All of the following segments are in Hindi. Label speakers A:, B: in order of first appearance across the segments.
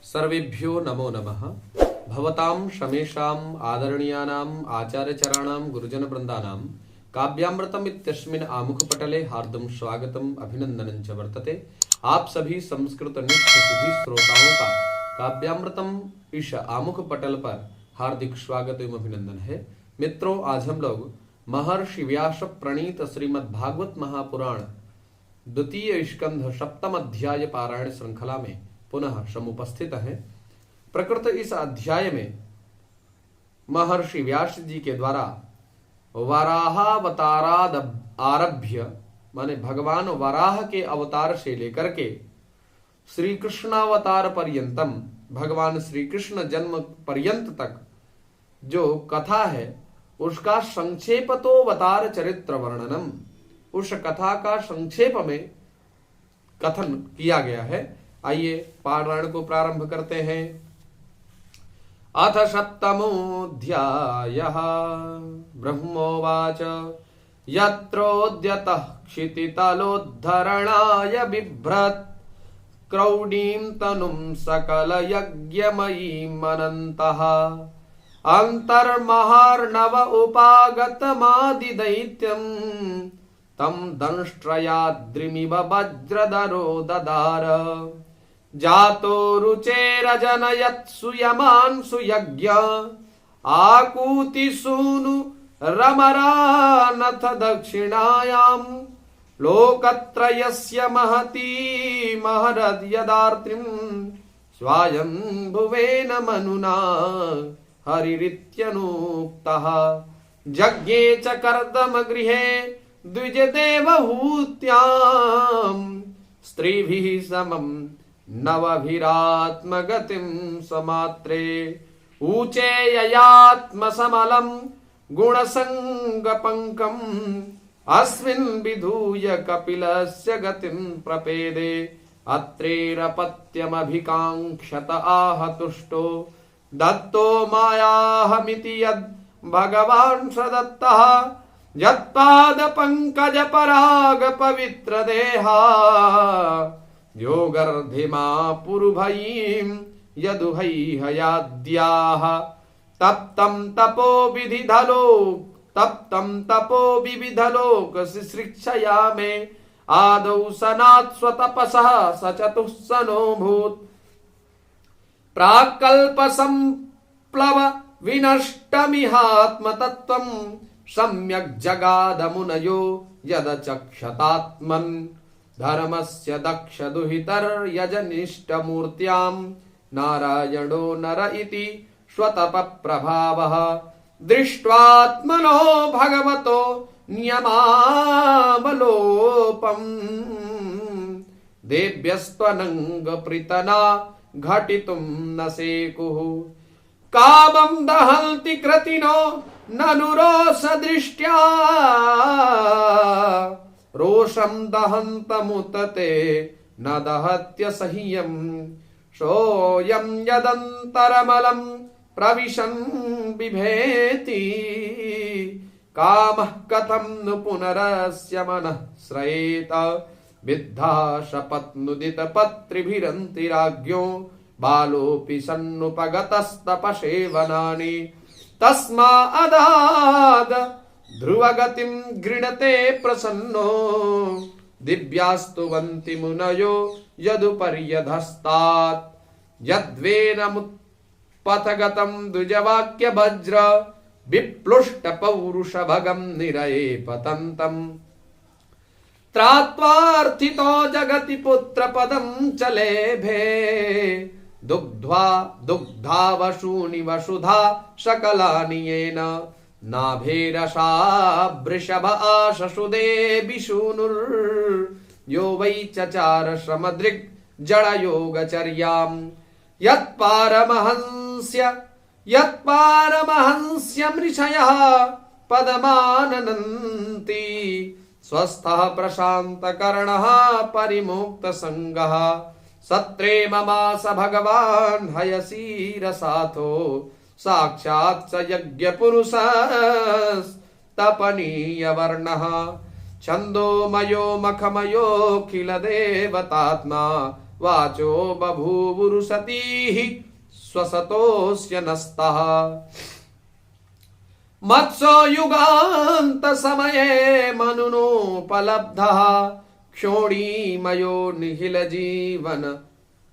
A: सर्वेभ्यो नमो नमः। भवतां शमेषाम् आदरणीयानाम् आचार्यचराणां गुरुजनवृन्दानां काव्यामृतम् इत्यस्मिन् आमुखपटले हार्दं स्वागतम् अभिनंदनं च वर्तते। आप सभी संस्कृत निष्ठ सुधी श्रोताओं का काव्यामृतम इस आमुख पटल पर हार्दिक स्वागत एवं अभिनंदन है। मित्रों, आज हम लोग महर्षि व्यास प्रणीत श्रीमद् भागवत महापुराण द्वितीय स्कंध सप्तम अध्याय पारायण श्रृंखला में पुनः समुपस्थित है। प्रकृत इस अध्याय में महर्षि व्यास जी के द्वारा वराहावताराद आरभ्य माने भगवान वराह के अवतार से लेकर के श्री कृष्णावतार पर्यंतम भगवान श्री कृष्ण जन्म पर्यंत तक जो कथा है उसका संक्षेपतोवतार चरित्र वर्णनम, उस कथा का संक्षेप में कथन किया गया है। आइए पारायण को प्रारंभ करते हैं। अथ सप्तमोऽध्यायः। ब्रह्मोवाच यत्रोद्यतः क्षितितलोद्धरणाय बिभ्रत् क्रौडीं तनुं सकलयज्ञमयीमनन्तः अन्तर्महार्णव उपागतमादिदैत्यम् तं दंष्ट्रयाद्रिमिव वज्रधरो ददार जातो रुचेरजनयत् सुयमान् सुयज्ञ आकूतिसूनु रमरानथ दक्षिणायाम् लोकत्रयस्य महती महरद्यदार्त्रिम् स्वायम्भुवेन मनुना हरिरित्यनुक्तः यज्ञे च कर्दमगृहे द्विजदेवहूत्याम् स्त्रीभिः समम् नवभिरात्मगतिं समात्रे ऊचे ययात्मसमलं गुणसङ्गपङ्कम् अस्मिन् विधूय कपिलस्य गतिं प्रपेदे अत्रेरपत्यमभिकाङ्क्षत आहतुष्टो दत्तो मायाहमिति यद् भगवान् सदत्तः यत्पादपङ्कजपरागपवित्रदेहा योगर्धिमा पुरुभयीं यदुहैहयाद्याः तप्तं तपो विविधलोक शिश्रिक्षया मे आदौ सनात् स्वतपसः स चतुःसनोऽभूत् प्राक्कल्पसंप्लव विनष्टमिहात्मतत्त्वं सम्यक् जगादमुनयो यदचक्षतात्मन् धर्मस्य दक्ष दुहितर्यजनिष्ठमूर्त्यां नारायणो नर इति स्वतपप्रभावः दृष्ट्वात्मनो भगवतो नियमावलोपम् देव्यस्त्वनङ्गप्रीतना घटितुं न सेकुः कामं दहन्ति कृतिनो ननु रोषदृष्ट्या रोषं दहन्तमुतते न दहत्यसह्यम् सोऽयं यदन्तरमलं प्रविशन् बिभेति कामः कथं नु पुनरस्य मनः श्रयेत विद्धा शपत्नुदितपत्रिभिरन्तिराज्ञो बालोऽपि सन्नुपगतस्तपसेवनानि तस्मा अदाद ध्रुवगतिं गृणते प्रसन्नो दिव्यास्तुवन्ति मुनयो यदुपर्यधस्तात् यद्वेनमुत्पथगतं द्विजवाक्यवज्र विप्लुष्टपौरुषभगं निरये पतन्तम् त्रात्वार्थितो जगति पुत्रपदं च लेभे दुग्धा वशूनि वसुधा सकलानि येन नाभेरसा वृषभ आशसुदे विशूनुर्यो वै चचार श्रमदृग् जडयोगचर्याम् यत्पारमहंस्यमृषयः पदमाननन्ति स्वस्थः प्रशान्तकर्णः परिमुक्तसङ्गः सत्रे ममास भगवान् हयसीरसाथो साक्षात् स यज्ञपुरुषस्तपनीयवर्णः छन्दोमयो मखमयोऽखिल देवतात्मा वाचो बभूवुरुसतीः स्वसतोऽस्य नस्तः मत्स्ययुगान्तसमये मनुनोपलब्धः क्षोणीमयो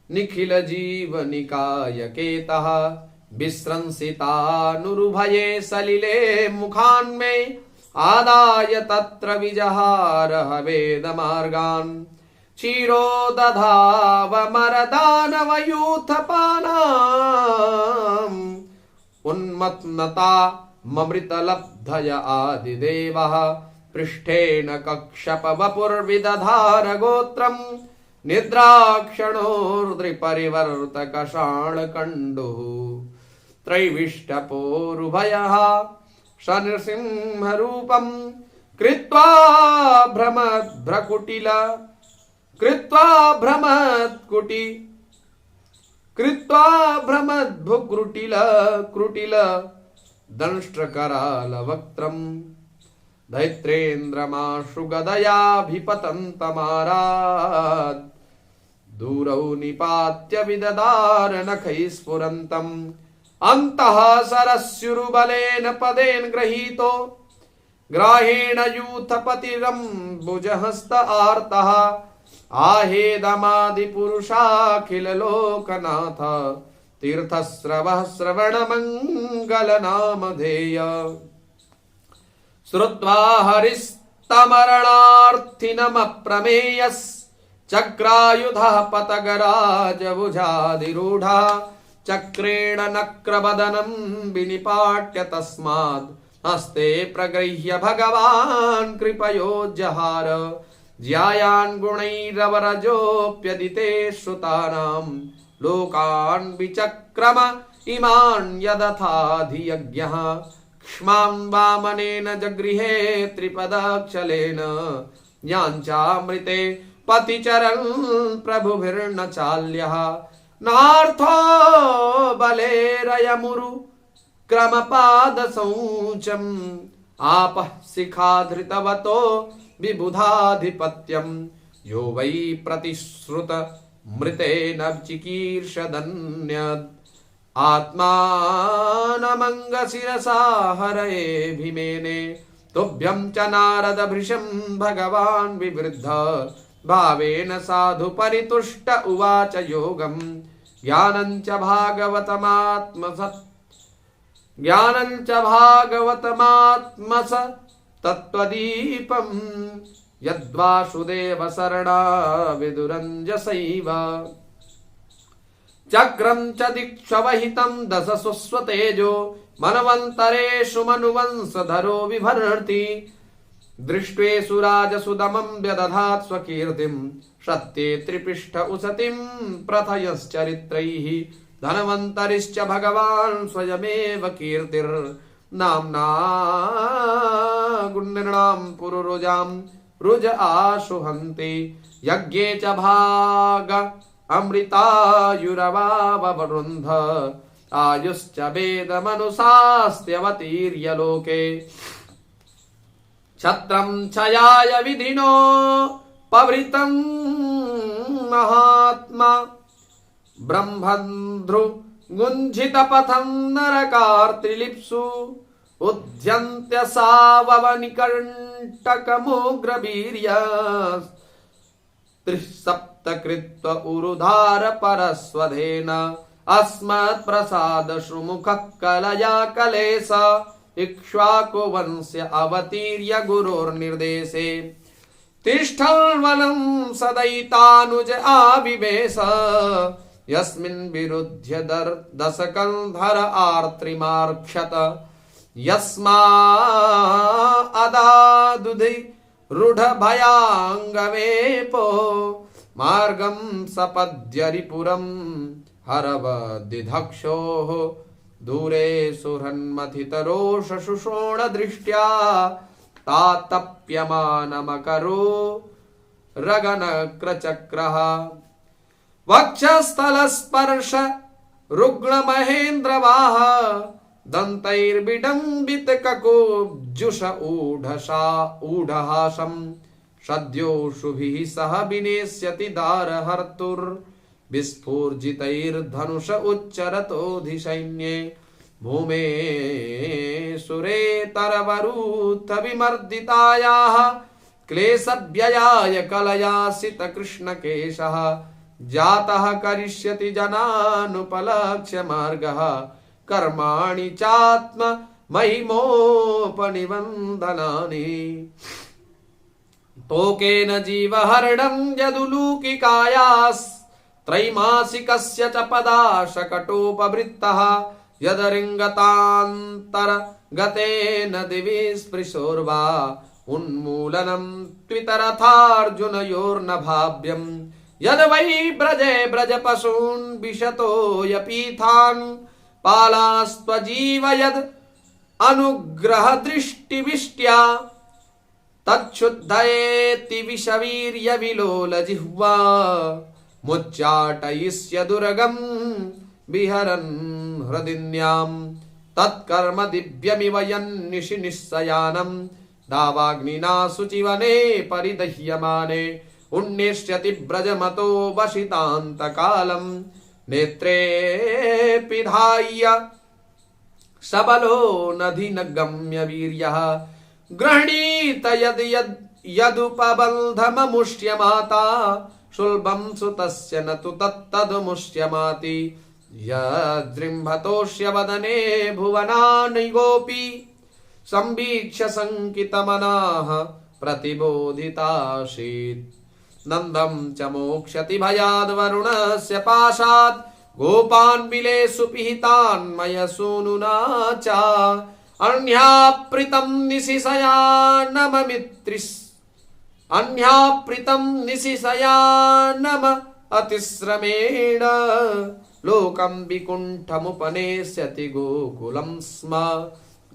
A: निखिलजीवनिकायकेतः विस्रंसितानुरुभये सलिले मुखान्मे आदाय तत्र विजहार वेदमार्गान् क्षीरोदधावमरदानवयूथपानाम् उन्मत्नता ममृतलब्धय आदिदेवः पृष्ठेन कक्षप वपुर्विदधार गोत्रम् निद्राक्षणोर्द्रिपरिवर्तकषाणकण्डुः त्रैविष्टपोरुभयः शनृसिंहरूपम् कृत्वा भ्रमद्भुकुटिल दंष्ट्रकरालवक्त्रम् दैत्रेन्द्रमाशुगदयाभिपतन्तमारात् दूरौ निपात्य विददार नखैः स्फुरन्तम् अन्तः सरस्युरुबलेन पदेन गृहीतो ग्राहेण यूथपतिरम्बुजहस्त आर्तः आहेदमादिपुरुषाखिललोकनाथ तीर्थस्रवः श्रवणमङ्गलनामधेय श्रुत्वा हरिस्तमरणार्थिनमप्रमेयश्चक्रायुधः पतगराजभुजाधिरूढः चक्रेण नक्रवदनं विनिपाट्य तस्माद् हस्ते प्रगृह्य भगवान् कृपयोज्जहार ज्यायान् गुणैरवरजोऽप्यदिते श्रुतानां लोकान् विचक्रम इमान् यदथाधियज्ञः क्ष्मां वामनेन जगृहे त्रिपदक्षलेन याञ्चामृते पतिचरन् प्रभुभिर्न चाल्यः नार्थो बलेरयमुरु क्रमपादसौचम् आपः शिखाधृतवतो विबुधाधिपत्यम् यो वै प्रतिश्रुत मृतेन चिकीर्षदन्यद् आत्मानमङ्गशिरसा हरये भीमेने तुभ्यं च नारद भृशं भगवान् विवृद्ध भावेन साधु परितुष्ट उवाच योगम् ज्ञानं च भागवतमात्मस तत्त्वदीपम् यद्वासुदेव शरणा विदुरञ्जसैव चक्रं च दिक्षवहितं दशसुस्वतेजो मनवन्तरेषु मनुवंशधरो विभर्ति दृष्ट्वेषु राजसुदमं व्यदधात् स्वकीर्तिं सत्ये त्रिपिष्ठ उसतिं प्रथयश्चरित्रैः धनवन्तरिश्च भगवान् स्वयमेव कीर्तिर्नाम्ना गुण्यर्णां पुरुरुजां रुज आशुहन्ति यज्ञे च भाग अमृतायुरवावरुन्ध आयुश्च वेदमनुशास्त्यवतीर्य लोके छत्रं छयाय विधिनो पवृतं महात्मा ब्रह्मन्ध्रु गुञ्जितपथं नरकार्त्रिलिप्सु उद्यन्त्य साववनिकण्टकमुग्रवीर्य त्रिसप्तकृत्व उरुधार परस्वधेन अस्मत्प्रसादश्रुमुखः कलया कलेश इक्ष्वाकुवंश्य अवतीर्य गुरोर्निर्देशे तिष्ठल्वनं सदयितानुज आविवेश यस्मिन् विरुध्य दशकन्धर आर्त्रिमार्क्षत यस्मादादुधि रूढभयाङ्गवेपो मार्गं सपद्यरिपुरं हरवदिधक्षोः दूरे सुहृन्मथितरोषशुषोणदृष्ट्या तातप्यमानमकरो रगनक्रचक्रः वक्षस्थलस्पर्श रुग्णमहेन्द्रवाह दन्तैर्विडम्बितककुब्जुष ऊढहासं सद्योषुभिः सह विनेष्यति दारहर्तुर् विस्फूर्जितैर्धनुष उच्चरतोऽधिसैन्ये भूमे सुरेतरवरूथ विमर्दितायाः क्लेशव्ययाय कलयासितकृष्णकेशः जातः करिष्यति जनानुपलक्ष्य मार्गः कर्माणि चात्म महिमोपनिबन्धनानि तोकेन जीवहरणं यदुलूकिकायास्त्रैमासिकस्य च पदाशकटोपवृत्तः यदरिङ्गतान्तरगतेन दिवि स्पृशोर्वा उन्मूलनं त्वितरथार्जुनयोर्न भाव्यम् यद् वै ब्रजे ब्रजपशून् विशतोऽयपीथान् पालास्त्वजीव यद् अनुग्रहदृष्टिविष्ट्या तच्छुद्धयेति विषवीर्यविलोलजिह्वा मुच्चाटयिष्यदुर्गं विहरन् हृदिन्याम् तत्कर्म दिव्यमिव यन्निशि निःशयानम् दावाग्निना शुचिवने परिदह्यमाने उन्नेष्यति ब्रजमतो वशितान्तकालम् नेत्रे पिधाय सबलो नधिनगम्य वीर्यः गृह्णीत यदुपबन्धममुष्यमाता शुल्बं सुतस्य न तु तत्तदमुष्यमाति यद्रिम्भतोष्य वदने भुवनानि गोपी संवीक्ष्य शङ्कितमनाः प्रतिबोधितासीत् नन्दं च मोक्ष्यति भयाद् वरुणस्य पाशात् गोपान् बिलेषु पिहितान् मय सूनुना च अन्याप्रीतं निशिशयानम अतिश्रमेण लोकं विकुण्ठमुपनेष्यति गोकुलं स्म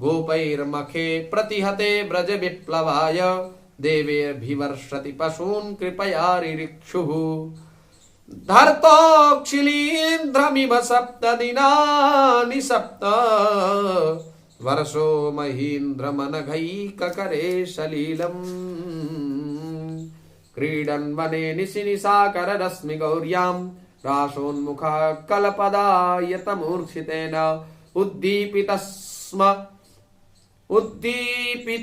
A: गोपैर्मखे प्रतिहते ब्रज विप्लवाय देवेर्भिवर्षति पशून् कृपया रिरिक्षुः धर्तोऽक्षिलीन्द्रमिव सप्तदिनानि सप्त वर्षो महीन्द्रमनघैककरे सलीलम् क्रीडन् वने निशिनिशाकररश्मि गौर्यां रासोन्मुखः कलपदायतमूर्छितेन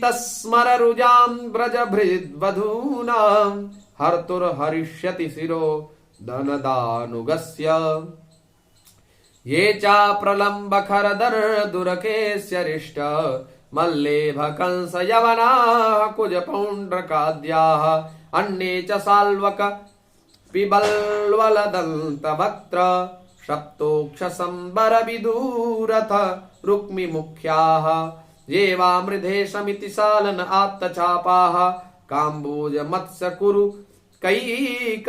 A: उद्दीपितस्मररुजां व्रजभृद्वधूनां हर्तुर्हरिष्यति शिरो धनदानुगस्य ये चाप्रलम्बखरदर्दुरकेश्यरिष्ट मल्लेभकंसयवनाः कुजपौण्ड्रकाद्याः अन्ये च साल्वक पिबल्वलदन्तवक्त्र सप्तोक्षसम्बरविदूरथ रुक्मिमुख्याः ये वा मृधेशमिति सालन आत्तचापाः काम्बोज मत्स्यकुरु कैकयसृञ्जयाद्याः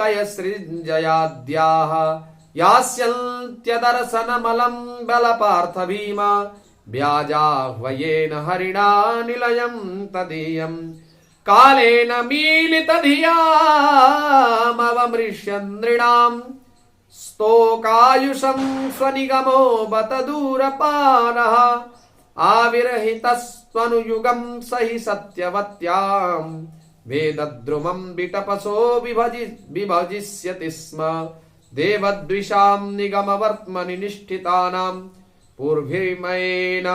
A: यास्यन्त्यदर्शनमलं बलपार्थ भीमा व्याजाह्वयेन हरिणा निलयं तदीयम् कालेन मीलितधियामवमृष्यन्नृणाम् स्तोकायुषं स्वनिगमो बत दूरपानः आविरहितस्त्वनुयुगं स हि सत्यवत्याम् वेदद्रुमं विटपसो विभजिष्यति स्म देवद्विषां निगमवर्त्मनि निष्ठितानां पूर्भिर्मयेन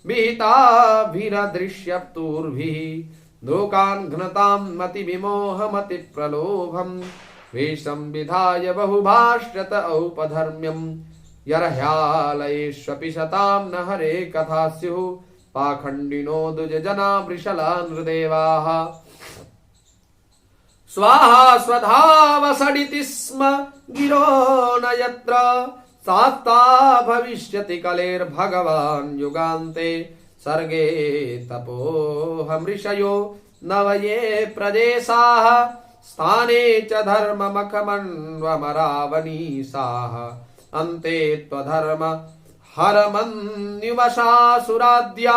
A: विहिताभिरदृश्यप्तूर्भिः लोकान् घ्नतां मतिविमोहमतिप्रलोभम् वेषं विधाय बहुभाष्यत औपधर्म्यम् यर्ह्यालयेष्वपि शतां न हरे कथा स्युः पाखण्डिनो दुजजना वृषला नृदेवाः स्वाहा स्वधावसडिति स्म गिरो न यत्र सात्ता भविष्यति कलेर्भगवान् युगान्ते सर्गे तपोहमृषयो नवये प्रदेशाः स्थाने च धर्ममखमन्वमरावनीसाः अन्ते त्वधर्म हरमन्युवशासुराद्या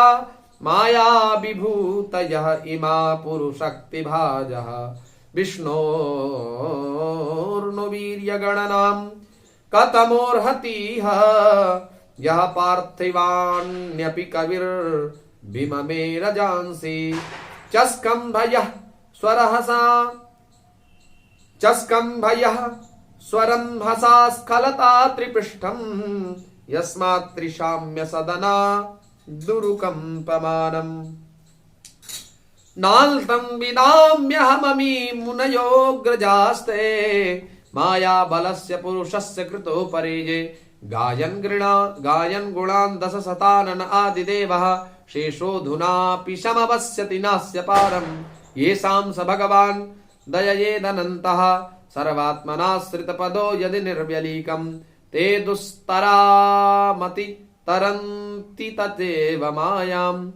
A: माया विभूतयः इमा पुरुषक्तिभाजः विष्णोर्नुवीर्यगणनां कथमोर्हतीह यः पार्थिवान्यपि कविर्भिममे रजांसि चस्कम्भयः स्वरंहसा स्खलता त्रिपृष्ठम् यस्मात् त्रिशाम्य सदना दुरुकंपमानम् नाल्तं विनाम्यहममी मुनयोऽग्रजास्ते माया बलस्य पुरुषस्य कृतो परेजे गायन् गुणान् दश शतानन आदिदेवः शेषोऽधुनापि समवस्यति नास्य पारम् येषां स भगवान् दययेदनन्तः सर्वात्मनाश्रितपदो यदि निर्व्यलीकम् ते दुस्तरामति तरन्ति तदेव मायाम्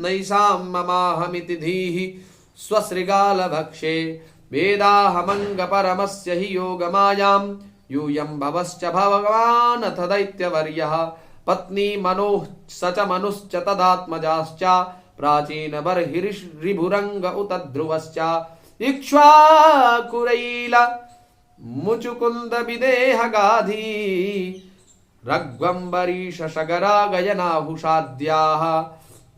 A: नैषां ममाहमिति धीः स्वश्रीगालभक्षे वेदाहमङ्गपरमस्य हि योगमायां यूयं भवश्च भगवान् अथ दैत्यवर्यः पत्नी मनोः स च मनुश्च तदात्मजाश्च प्राचीनबर्हिरिभुरङ्ग उत ध्रुवश्च इक्ष्वाकुरैल मुचुकुन्द विदेहगाधी रघ्वम्बरीश शगरा गयनाहुषाद्याः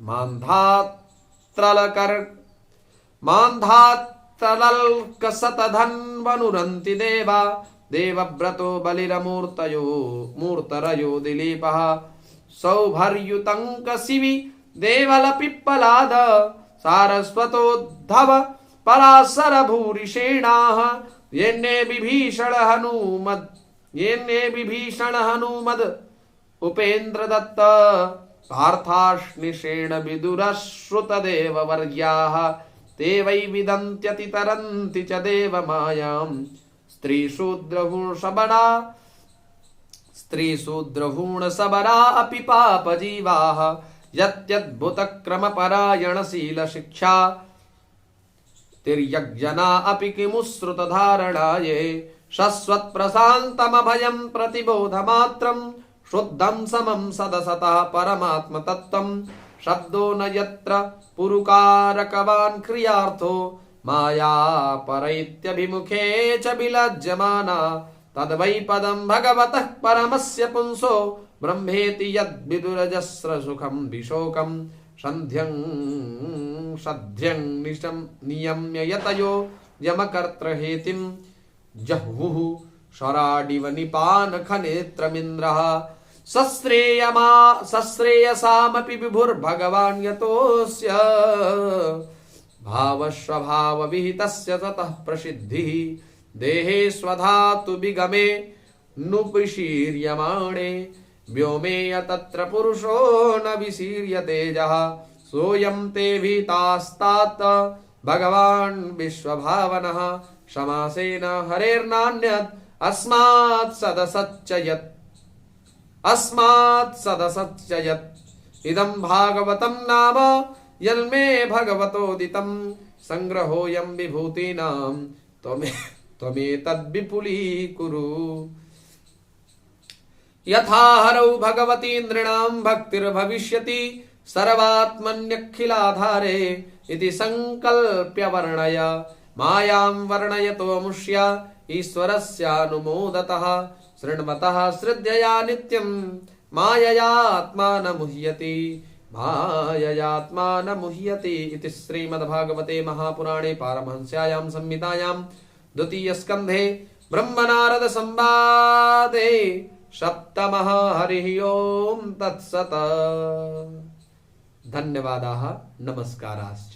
A: मान्धात्रलल्कसतधन्वनुरन्ति देवा देवव्रतो बलिरमूर्तरयो दिलीपः सौभर्युतङ्कशिवि देवलपिप्पलाद सारस्वतोद्धव पराशर भूरिषेणाः येन्ने विभीषण हनुमद उपेन्द्रदत्त पार्थाश्निषेण विदुरश्रुतदेववर्याः ते वै विदन्त्यतितरन्ति च देवमायाम् स्त्रीशूद्रहूणसबरा अपि पापजीवाः यत्यद्भुतक्रमपरायणशीलशिक्षा तिर्यग्जना अपि किमुश्रुतधारणाये शश्वत्प्रशान्तमभयं प्रतिबोधमात्रं शुद्धं समं सदसतः परमात्मतत्त्वं शब्दो न यत्र पुरुकारकवान् क्रियार्थो माया परैत्यभिमुखे च विलज्जमाना तद्वै पदं भगवतः परमस्य पुंसो ब्रह्मेति यद्विदुरजस्र सुखं विशोकं सध्यं नियम्य यतयो यमकर्तृहेतिं जह्वुः शराडिव निपानखनेत्रमिन्द्रः सश्रेयसामपि विभुर्भगवान् यतोऽस्य भावस्वभावविहितस्य ततः प्रसिद्धिः देहे स्वधातु विगमे नुपशीर्यमाणे व्योमे तत्र पुरुषो न विशीर्यतेजः सोऽयं ते भीतास्तात् भगवान् विश्वभावनः समासेन हरेर्नान्यत् अस्मात् सदसच्च यत् इदं भागवतं नाम यन्मे भगवतोदितं संग्रहोऽयं विभूतीनां त्वमेतद्विपुलीकुरु यथा हरौ भगवती नृणां भक्तिर्भविष्यति सर्वात्मन्यखिलाधारे इति संकल्प्य वर्णय मायां वर्णयतो मुष्य ईश्वरस्यानुमोदतः शृण्वतः श्रद्धया नित्यं माययात्मा न मुह्यति इति श्रीमद्भागवते महापुराणे पारमहंस्यायां संहितायां द्वितीयस्कन्धे ब्रह्मनारद संवादे सप्तमः हरिः ओं तत्सत्। धन्यवादाः नमस्काराश्च।